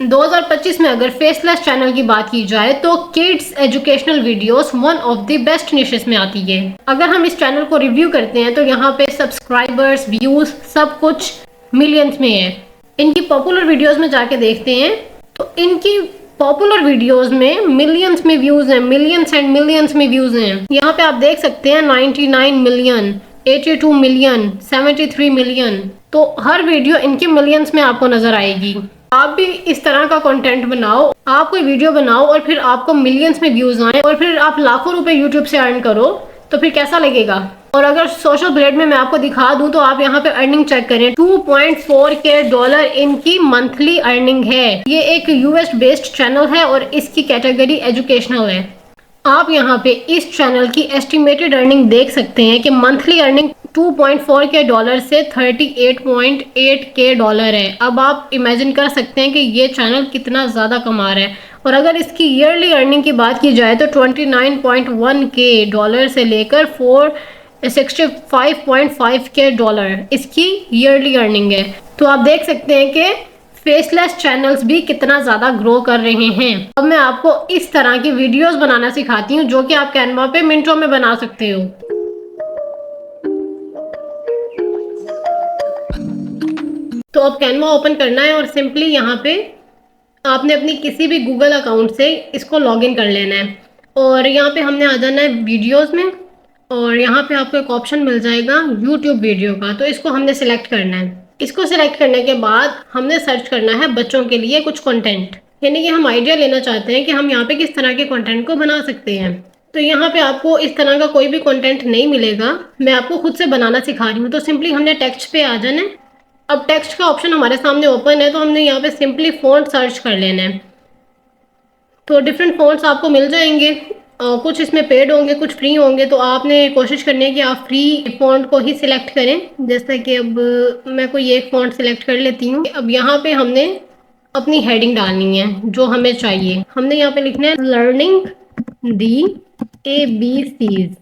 2025 में अगर faceless channel की बात की जाए तो kids educational videos one of the best niches में आती है। अगर हम इस चैनल को रिव्यू करते हैं तो यहाँ पे सब्सक्राइबर्स, व्यूज सब कुछ मिलियंस में है। इनकी पॉपुलर वीडियोस में जाके देखते हैं तो इनकी पॉपुलर वीडियोस में मिलियंस में व्यूज हैं, मिलियंस एंड मिलियंस में व्यूज हैं। यहाँ पे आप देख सकते हैं 99 मिलियन, 82 मिलियन, 73 मिलियन। तो हर वीडियो इनके मिलियंस में आपको नजर आएगी। आप भी इस तरह का कंटेंट बनाओ, आप कोई वीडियो बनाओ और फिर आपको मिलियंस में व्यूज आए और फिर आप लाखों रुपए यूट्यूब से अर्न करो तो फिर कैसा लगेगा। और अगर सोशल ब्लेड में मैं आपको दिखा दूं तो आप यहाँ पे अर्निंग चेक करें, 2.4 के डॉलर इनकी मंथली अर्निंग है। ये एक यूएस बेस्ड चैनल है और इसकी कैटेगरी एजुकेशनल है। आप यहाँ पे इस चैनल की एस्टिमेटेड अर्निंग देख सकते हैं कि मंथली अर्निंग 2.4 के डॉलर से 38.8 के डॉलर है। अब आप इमेजिन कर सकते हैं कि ये चैनल कितना ज़्यादा कमा रहा है। और अगर इसकी ईयरली अर्निंग की बात की जाए तो 29.1 के डॉलर से लेकर 465.5 के डॉलर इसकी ईयरली अर्निंग है। तो आप देख सकते हैं कि फेसलेस चैनल्स भी कितना ज़्यादा ग्रो कर रहे हैं। अब मैं आपको इस तरह की वीडियोस बनाना सिखाती हूँ जो कि आप कैनवा पे मिनटों में बना सकते हो। तो अब कैनवा ओपन करना है और सिंपली यहाँ पे आपने अपनी किसी भी गूगल अकाउंट से इसको लॉगिन कर लेना है और यहाँ पे हमने आ जाना है वीडियोस में और यहाँ पे आपको एक ऑप्शन मिल जाएगा यूट्यूब वीडियो का। तो इसको हमने सिलेक्ट करना है। इसको सिलेक्ट करने के बाद हमने सर्च करना है बच्चों के लिए कुछ कंटेंट, यानी कि हम आइडिया लेना चाहते हैं कि हम यहाँ पे किस तरह के कंटेंट को बना सकते हैं। तो यहाँ पे आपको इस तरह का कोई भी कंटेंट नहीं मिलेगा, मैं आपको खुद से बनाना सिखा रही हूँ। तो सिंपली हमने टेक्स्ट पे आ जाना है। अब टेक्स्ट का ऑप्शन हमारे सामने ओपन है तो हमने यहाँ पे सिंपली फ़ॉन्ट सर्च कर लेना है। तो डिफरेंट फ़ॉन्ट्स आपको मिल जाएंगे, कुछ इसमें पेड होंगे, कुछ फ्री होंगे। तो आपने कोशिश करनी है कि आप फ्री फ़ॉन्ट को ही सिलेक्ट करें। जैसे कि अब मैं कोई एक फ़ॉन्ट सिलेक्ट कर लेती हूँ। अब यहाँ पे हमने अपनी हेडिंग डालनी है जो हमें चाहिए। हमने यहाँ पे लिखना है लर्निंग दी ABCs।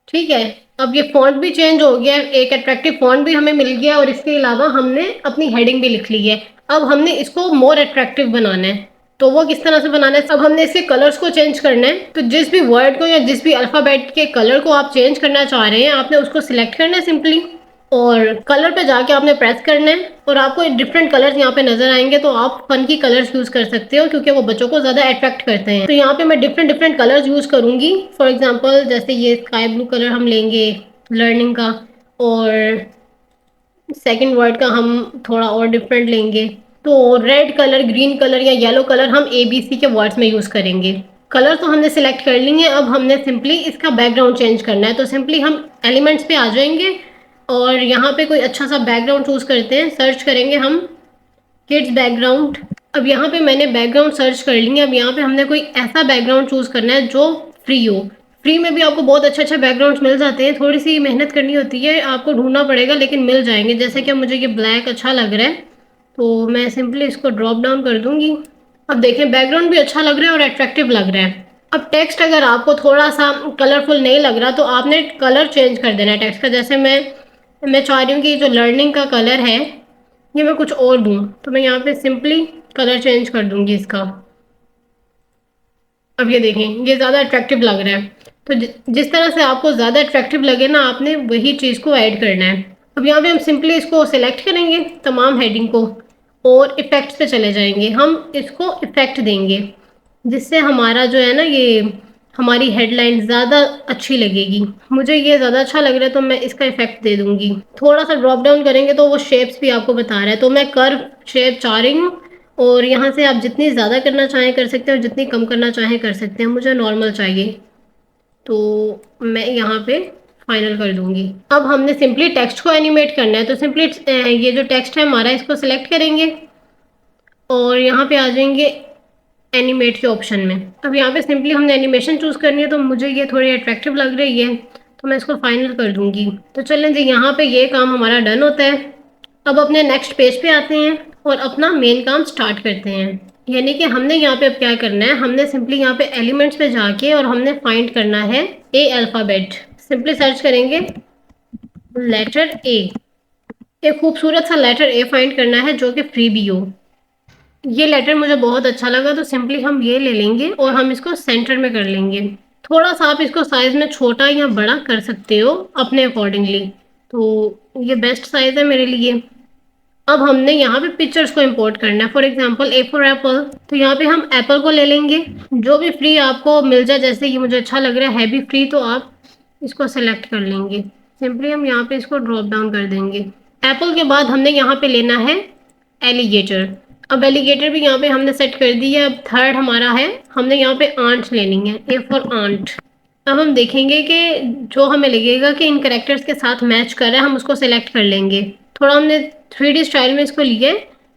ठीक है, अब ये फॉन्ट भी चेंज हो गया, एक अट्रैक्टिव फॉन्ट भी हमें मिल गया और इसके अलावा हमने अपनी हेडिंग भी लिख ली है। अब हमने इसको मोर अट्रैक्टिव बनाना है। तो वो किस तरह से बनाना है, अब हमने इसके कलर्स को चेंज करना है। तो जिस भी वर्ड को या जिस भी अल्फ़ाबेट के कलर को आप चेंज करना चाह रहे हैं आपने उसको सिलेक्ट करना है सिंपली और कलर पे जाके आपने प्रेस करना है और आपको डिफरेंट कलर्स यहाँ पे नजर आएंगे। तो आप फन की कलर्स यूज कर सकते हो क्योंकि वो बच्चों को ज्यादा अट्रैक्ट करते हैं। तो यहाँ पे मैं डिफरेंट कलर्स यूज करूंगी। फॉर एग्जांपल जैसे ये स्काई ब्लू कलर हम लेंगे लर्निंग का और सेकंड वर्ड का हम थोड़ा और डिफरेंट लेंगे। तो रेड कलर, ग्रीन कलर या येलो कलर हम ABC के वर्ड्स में यूज करेंगे। कलर तो हमने सिलेक्ट कर ली है। अब हमने सिंपली इसका बैकग्राउंड चेंज करना है। तो सिंपली हम एलिमेंट्स पे आ जाएंगे और यहाँ पे कोई अच्छा सा बैकग्राउंड चूज करते हैं। सर्च करेंगे हम किड्स बैकग्राउंड। अब यहाँ पे मैंने बैकग्राउंड सर्च कर ली है। अब यहाँ पे हमने कोई ऐसा बैकग्राउंड चूज करना है जो फ्री हो। फ्री में भी आपको बहुत अच्छे बैकग्राउंड्स मिल जाते हैं, थोड़ी सी मेहनत करनी होती है, आपको ढूंढना पड़ेगा लेकिन मिल जाएंगे। जैसे कि मुझे ये ब्लैक अच्छा लग रहा है तो मैं सिंपली इसको ड्रॉप डाउन कर दूंगी। अब देखें बैकग्राउंड भी अच्छा लग रहा है और अट्रैक्टिव लग रहा है। अब टेक्स्ट अगर आपको थोड़ा सा कलरफुल नहीं लग रहा तो आपने कलर चेंज कर देना है टेक्स्ट का। जैसे मैं चाह रही हूँ कि जो लर्निंग का कलर है ये मैं कुछ और दूँ, तो मैं यहाँ पे सिंपली कलर चेंज कर दूंगी इसका। अब ये देखें ये ज़्यादा अट्रैक्टिव लग रहा है। तो जिस तरह से आपको ज़्यादा अट्रैक्टिव लगे ना आपने वही चीज़ को ऐड करना है। अब यहाँ पे हम सिंपली इसको सिलेक्ट करेंगे तमाम हेडिंग को और इफ़ेक्ट्स पे चले जाएंगे। हम इसको इफ़ेक्ट देंगे जिससे हमारा जो है ना ये हमारी हेडलाइन ज़्यादा अच्छी लगेगी। मुझे ये ज़्यादा अच्छा लग रहा है तो मैं इसका इफेक्ट दे दूंगी। थोड़ा सा ड्रॉप डाउन करेंगे तो वो शेप्स भी आपको बता रहा है। तो मैं कर्व शेप चाह रही हूँ और यहाँ से आप जितनी ज़्यादा करना चाहें कर सकते हैं और जितनी कम करना चाहें कर सकते हैं। मुझे नॉर्मल चाहिए तो मैं यहाँ पे फाइनल कर दूंगी। अब हमने सिंपली टेक्स्ट को एनिमेट करना है। तो सिंपली ये जो टेक्स्ट है हमारा इसको सिलेक्ट करेंगे और यहाँ पे आ जाएंगे एनिमेट के ऑप्शन में। अब यहाँ पे सिंपली हमने एनिमेशन चूज़ करनी है। तो मुझे ये थोड़ी अट्रैक्टिव लग रही है तो मैं इसको फाइनल कर दूंगी। तो चलें जी यहाँ पे ये काम हमारा डन होता है। अब अपने नेक्स्ट पेज पे आते हैं और अपना मेन काम स्टार्ट करते हैं। यानी कि हमने यहाँ पे अब क्या करना है, हमने सिंपली यहाँ पे एलिमेंट्स पे जाके और हमने फाइंड करना है ए अल्फ़ाबेट। सिंपली सर्च करेंगे लेटर ए। एक खूबसूरत सा लेटर ए फाइंड करना है जो कि फ्री भी हो। ये लेटर मुझे बहुत अच्छा लगा, तो सिंपली हम ये ले लेंगे और हम इसको सेंटर में कर लेंगे। थोड़ा सा आप इसको साइज में छोटा या बड़ा कर सकते हो अपने अकॉर्डिंगली, तो ये बेस्ट साइज है मेरे लिए। अब हमने यहाँ पे पिक्चर्स को इंपोर्ट करना है। For example A for Apple, तो यहाँ पे हम एप्पल को ले लेंगे, जो भी फ्री आपको मिल जाए, जैसे ये मुझे अच्छा लग रहा है भी फ्री, तो आप इसको सेलेक्ट कर लेंगे। सिंपली हम यहाँ पे इसको ड्रॉप डाउन कर देंगे। एप्पल के बाद हमने यहाँ पे लेना है एलिगेटर। अब एलिगेटर भी यहाँ पे हमने सेट कर दी है। अब थर्ड हमारा है, हमने यहाँ पे आंट लेनी है, ए फॉर आंट। अब हम देखेंगे कि जो हमें लगेगा कि इन करेक्टर्स के साथ मैच कर रहा है, हम उसको सेलेक्ट कर लेंगे। थोड़ा हमने 3D स्टाइल में इसको लिए,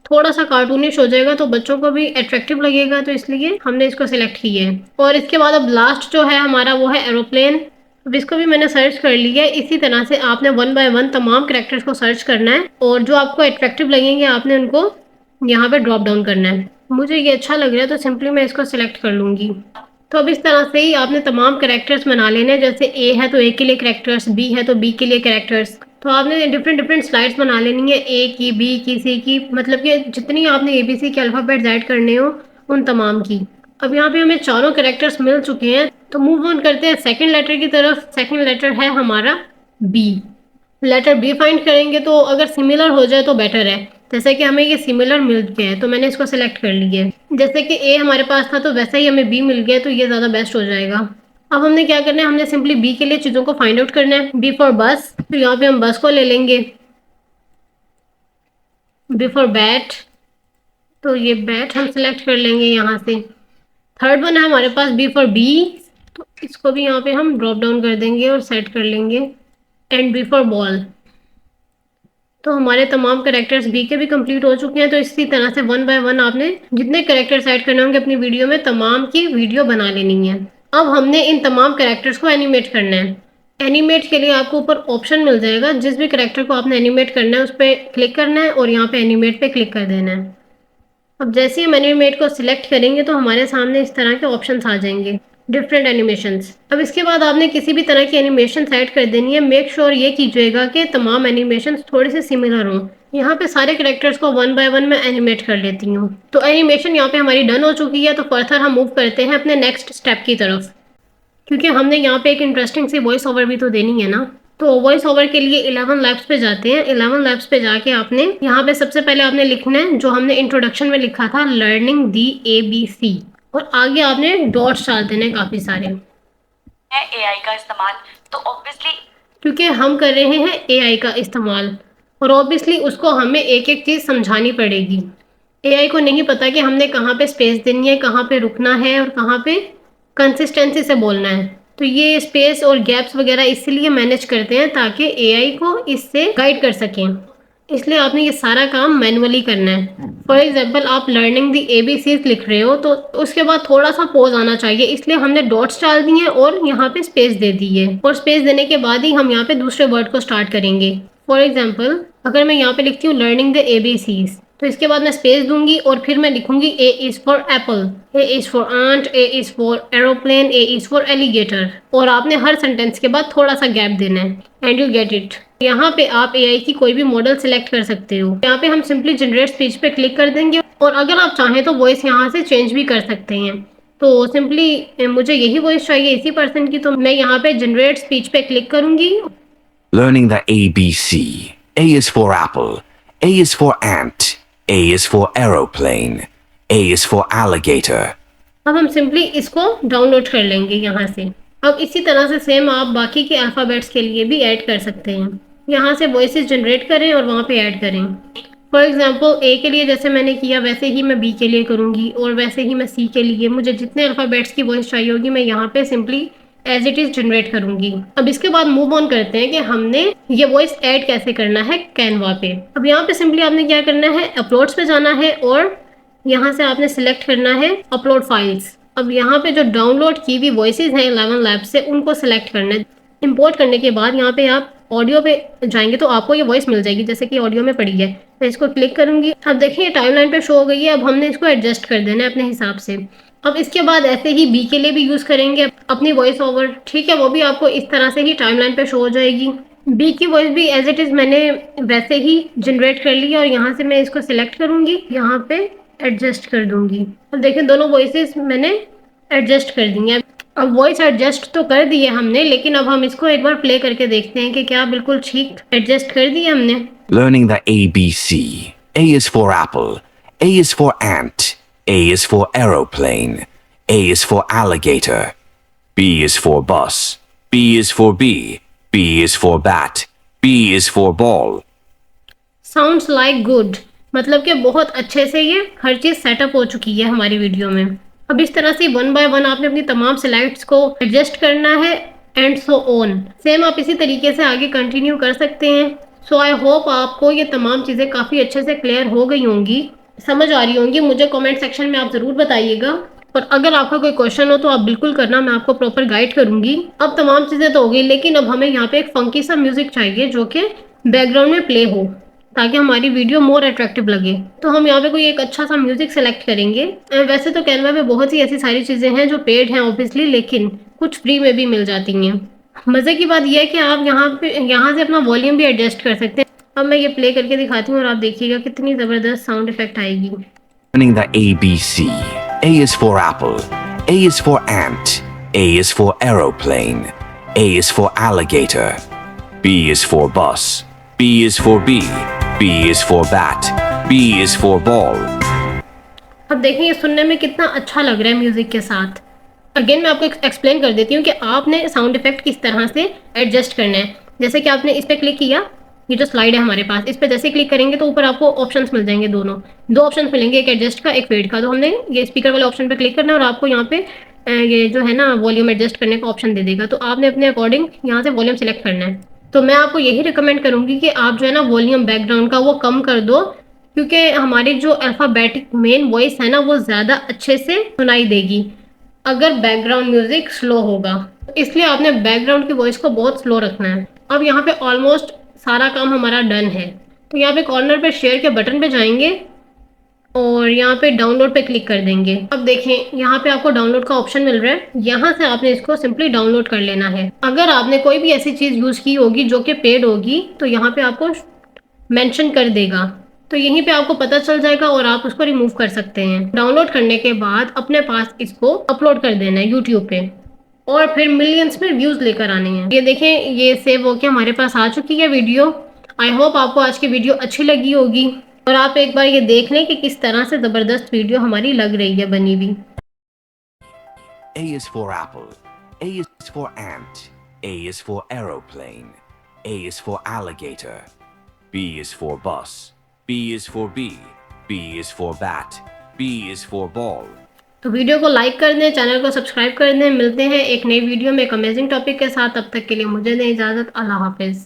थोड़ा सा कार्टूनिश हो जाएगा तो बच्चों को भी अट्रैक्टिव लगेगा, तो इसलिए हमने इसको सिलेक्ट किया है। और इसके बाद अब लास्ट जो है हमारा वो है एरोप्लेन। अब इसको भी मैंने सर्च कर लिया है। इसी तरह से आपने 1 बाय 1 तमाम करेक्टर्स को सर्च करना है और जो आपको अट्रैक्टिव लगेंगे आपने उनको यहाँ पे ड्रॉप डाउन करना है। मुझे ये अच्छा लग रहा है तो सिंपली मैं इसको सिलेक्ट कर लूँगी। तो अब इस तरह से ही आपने तमाम करेक्टर्स बना लेने हैं। जैसे ए है तो ए के लिए करेक्टर्स, बी है तो बी के लिए करेक्टर्स। तो आपने डिफरेंट डिफरेंट स्लाइड्स बना लेनी है, ए की, बी की, सी की, मतलब कि जितनी आपने एबीसी के अल्फ़ाबेट्स ऐड करने हो उन तमाम की। अब यहाँ पे हमें चारों करेक्टर्स मिल चुके हैं, तो मूव ऑन करते हैं सेकंड लेटर की तरफ। सेकंड लेटर है हमारा बी। लेटर बी फाइंड करेंगे, तो अगर सिमिलर हो जाए तो बेटर है। जैसे कि हमें ये सिमिलर मिल गया है तो मैंने इसको सिलेक्ट कर लिया है। जैसे कि ए हमारे पास था तो वैसे ही हमें बी मिल गया, तो ये ज़्यादा बेस्ट हो जाएगा। अब हमने क्या करना है, हमने सिंपली बी के लिए चीज़ों को फाइंड आउट करना है। बी फॉर बस, तो यहाँ पे हम बस को ले लेंगे। बी फॉर बैट, तो ये बैट हम सिलेक्ट कर लेंगे यहाँ से। थर्ड वन है हमारे पास बी फॉर बी, तो इसको भी यहाँ पे हम ड्रॉप डाउन कर देंगे और सेट कर लेंगे। एंड बी फॉर बॉल, तो हमारे तमाम करेक्टर्स बी के भी कंप्लीट हो चुके हैं। तो इसी तरह से 1 बाय 1 आपने जितने करेक्टर्स ऐड करने होंगे अपनी वीडियो में, तमाम की वीडियो बना लेनी है। अब हमने इन तमाम करेक्टर्स को एनिमेट करना है। एनिमेट के लिए आपको ऊपर ऑप्शन मिल जाएगा, जिस भी करेक्टर को आपने एनिमेट करना है उस पर क्लिक करना है और यहाँ पे एनिमेट पे क्लिक कर देना है। अब जैसे ही हम एनिमेट को सिलेक्ट करेंगे तो हमारे सामने इस तरह के ऑप्शंस आ जाएंगे, डिफरेंट एनिमेशंस। अब इसके बाद आपने किसी भी तरह की एनिमेशन ऐड कर देनी है। मेक श्योर ये कीजिएगा कि तमाम एनिमेशंस थोड़े से सिमिलर हों। यहाँ पे सारे करेक्टर्स को 1 बाय 1 में एनिमेट कर लेती हूँ। तो एनिमेशन यहाँ पे हमारी डन हो चुकी है। तो फर्दर हम मूव करते हैं अपने नेक्स्ट स्टेप की तरफ, क्योंकि हमने यहाँ पे एक इंटरेस्टिंग सी वॉइस ओवर भी तो देनी है ना। तो वॉइस ओवर के लिए 11 लैब्स पे जाते हैं। 11 लैब्स पे जाके आपने यहाँ पे सबसे पहले आपने लिखना है जो हमने इंट्रोडक्शन में लिखा था, लर्निंग दी ABC, और आगे आपने डॉट्स डाल देने काफी सारे। एआई का इस्तेमाल, तो ऑब्वियसली क्योंकि हम कर रहे हैं एआई का इस्तेमाल और ऑब्वियसली उसको हमें एक एक चीज़ समझानी पड़ेगी। एआई को नहीं पता कि हमने कहाँ पे स्पेस देनी है, कहाँ पे रुकना है और कहाँ पे कंसिस्टेंसी से बोलना है। तो ये स्पेस और गैप्स वगैरह इसलिए मैनेज करते हैं ताकि एआई को इससे गाइड कर सकें। इसलिए आपने ये सारा काम मैनुअली करना है। फॉर एग्जाम्पल आप लर्निंग दी ABCs लिख रहे हो तो उसके बाद थोड़ा सा पॉज आना चाहिए, इसलिए हमने डॉट्स डाल दिए हैं और यहाँ पे स्पेस दे दी है। और स्पेस देने के बाद ही हम यहाँ पे दूसरे वर्ड को स्टार्ट करेंगे। फॉर एग्जाम्पल अगर मैं यहाँ पे लिखती हूँ लर्निंग द ABCs, तो इसके बाद मैं स्पेस दूंगी और फिर मैं लिखूंगी A is for apple, A is for ant, A is for aeroplane, A is for alligator. और आपने हर सेंटेंस के बाद थोड़ा सा गैप देना है एंड यू गेट इट। यहाँ पे आप एआई की कोई भी मॉडल सिलेक्ट कर सकते हो। यहाँ पे हम सिंपली जनरेट स्पीच पे क्लिक कर देंगे और अगर आप चाहें तो वॉइस यहाँ से चेंज भी कर सकते हैं। तो सिंपली मुझे यही वॉइस चाहिए इसी पर्सन की, तो मैं यहाँ पे जनरेट स्पीच पे क्लिक करूंगी। Learning the ABC. A is for apple. A is for ant. A is for aeroplane. A is for alligator. अब हम सिंपली इसको डाउनलोड कर लेंगे यहाँ से। अब इसी तरह से सेम आप बाकी के अल्फ़ाबेट्स के लिए भी ऐड कर सकते हैं। यहाँ से वॉइसेस जनरेट करें और वहाँ पे ऐड करें। फॉर एग्जांपल ए के लिए जैसे मैंने किया वैसे ही मैं बी के लिए करूँगी और वैसे ही मैं सी के लिए। मुझे जितने अल्फ़ाबेट्स की वॉइस चाहिए होगी मैं यहाँ पे simply as it is generate करूँगी। अब इसके बाद मूव ऑन करते हैं कि हमने ये वॉइस ऐड कैसे करना है कैनवा पे। अब यहाँ पे सिंपली आपने क्या करना है, अपलोड्स पे जाना है और यहाँ से आपने सिलेक्ट करना है अपलोड फाइल्स। अब यहाँ पे जो डाउनलोड की हुई वॉइसेस हैं 11 लैब से उनको सिलेक्ट करना है। इंपोर्ट करने के बाद यहाँ पे आप ऑडियो पे जाएंगे तो आपको ये वॉइस मिल जाएगी जैसे कि ऑडियो में पड़ी है। मैं इसको क्लिक करूंगी। अब देखिए टाइमलाइन पे शो हो गई है। अब हमने इसको एडजस्ट कर देना है अपने हिसाब से। अब इसके बाद ऐसे ही बी के लिए भी यूज़ करेंगे अपनी वॉइस ओवर, ठीक है, वो भी आपको इस तरह से ही टाइमलाइन पे शो हो जाएगी। बी की वॉइस भी एज इट इज़ मैंने वैसे ही जनरेट कर ली और यहाँ से मैं इसको सिलेक्ट करूँगी। यहाँ पे एडजस्ट कर दूंगी। अब देखिए दोनों वॉइसेस मैंने एडजस्ट कर दी हैं। अब वॉइस एडजस्ट तो कर दिए हमने, लेकिन अब हम इसको एक बार प्ले करके देखते हैं कि क्या बिल्कुल ठीक एडजस्ट कर दिए हमने। Learning the ABC. A is for apple. A is for ant. A is for aeroplane. A is for alligator. B is for bus. B is for bee. B is for bat. B is for ball. Sounds like good, मतलब कि बहुत अच्छे से ये हर चीज़ setup हो चुकी है हमारी वीडियो में। अब इस तरह से वन बाय वन आपने अपनी तमाम स्लाइड्स को एडजस्ट करना है एंड सो ऑन। सेम आप इसी तरीके से आगे कंटिन्यू कर सकते हैं। सो आई होप आपको ये तमाम चीज़ें काफ़ी अच्छे से क्लियर हो गई होंगी, समझ आ रही होंगी। मुझे कमेंट सेक्शन में आप ज़रूर बताइएगा, और अगर आपका कोई क्वेश्चन हो तो आप बिल्कुल करना, मैं आपको प्रॉपर गाइड करूंगी। अब तमाम चीज़ें तो हो गई, लेकिन अब हमें यहाँ पे एक फंकी सा म्यूजिक चाहिए जो कि बैकग्राउंड में प्ले हो, ताकि हमारी वीडियो मोर अट्रैक्टिव लगे। तो हम यहाँ पे कोई एक अच्छा सा म्यूजिक सेलेक्ट करेंगे। वैसे तो कैनवा पे बहुत सी ऐसी सारी चीज़ें हैं जो पेड हैं ऑब्वियसली, लेकिन कुछ फ्री में भी मिल जाती हैं। मज़े की बात यह है कि आप यहाँ से अपना वॉल्यूम भी एडजस्ट कर सकते हैं। अब मैं ये प्ले करके दिखाती हूँ और आप देखिएगा कितनी ज़बरदस्त साउंड इफेक्ट आएगी। Learning the ABC. A is for apple. A is for ant. A is for aeroplane. A is for alligator. B is for bus. B is for bee. B is for bat. B is for ball. अब देखें ये सुनने में कितना अच्छा लग रहा है म्यूजिक के साथ। अगेन मैं आपको एक्सप्लेन कर देती हूँ कि आपने साउंड इफेक्ट किस तरह से एडजस्ट करना है। जैसे कि आपने इस पर क्लिक किया, ये जो स्लाइड है हमारे पास, इस पर जैसे क्लिक करेंगे तो ऊपर आपको ऑप्शंस मिल जाएंगे, दो ऑप्शंस मिलेंगे, एक एडजस्ट का, एक फेड का। तो हमने ये स्पीकर वाले ऑप्शन पे क्लिक करना है और आपको यहाँ पे ये जो है ना वॉल्यूम एडजस्ट करने का ऑप्शन दे देगा। तो आपने अपने अकॉर्डिंग यहाँ से वॉल्यूम सेलेक्ट करना है। तो मैं आपको यही रिकमेंड करूँगी कि आप जो है ना वॉल्यूम बैकग्राउंड का वो कम कर दो, क्योंकि हमारी जो अल्फ़ाबेटिक मेन वॉइस है ना वो ज़्यादा अच्छे से सुनाई देगी अगर बैकग्राउंड म्यूजिक स्लो होगा। इसलिए आपने बैकग्राउंड की वॉइस को बहुत स्लो रखना है। अब यहाँ पे ऑलमोस्ट सारा काम हमारा डन है। तो यहाँ पे कॉर्नर पे शेयर के बटन पे जाएंगे और यहाँ पे डाउनलोड पे क्लिक कर देंगे। अब देखें यहाँ पे आपको डाउनलोड का ऑप्शन मिल रहा है, यहाँ से आपने इसको सिंपली डाउनलोड कर लेना है। अगर आपने कोई भी ऐसी चीज़ यूज़ की होगी जो कि पेड होगी तो यहाँ पे आपको मेंशन कर देगा, तो यहीं पे आपको पता चल जाएगा और आप उसको रिमूव कर सकते हैं। डाउनलोड करने के बाद अपने पास इसको अपलोड कर देना है यूट्यूब पे, और फिर मिलियंस में व्यूज़ लेकर आने हैं। ये देखें ये सेव होके हमारे पास आ चुकी है वीडियो। आई होप आपको आज की वीडियो अच्छी लगी होगी और आप एक बार ये देख लें कि किस तरह से ज़बरदस्त वीडियो हमारी लग रही है बनी हुई। A is for apple. A is for ant. A is for aeroplane. A is for alligator. B is for bus. B is for bee. B is for bat. B is for ball. तो video को like कर दें, channel को subscribe कर दें। मिलते हैं एक नई वीडियो में एक अमेजिंग टॉपिक के साथ। तब तक के लिए मुझे दें इजाज़त। अल्लाह हाफिज़।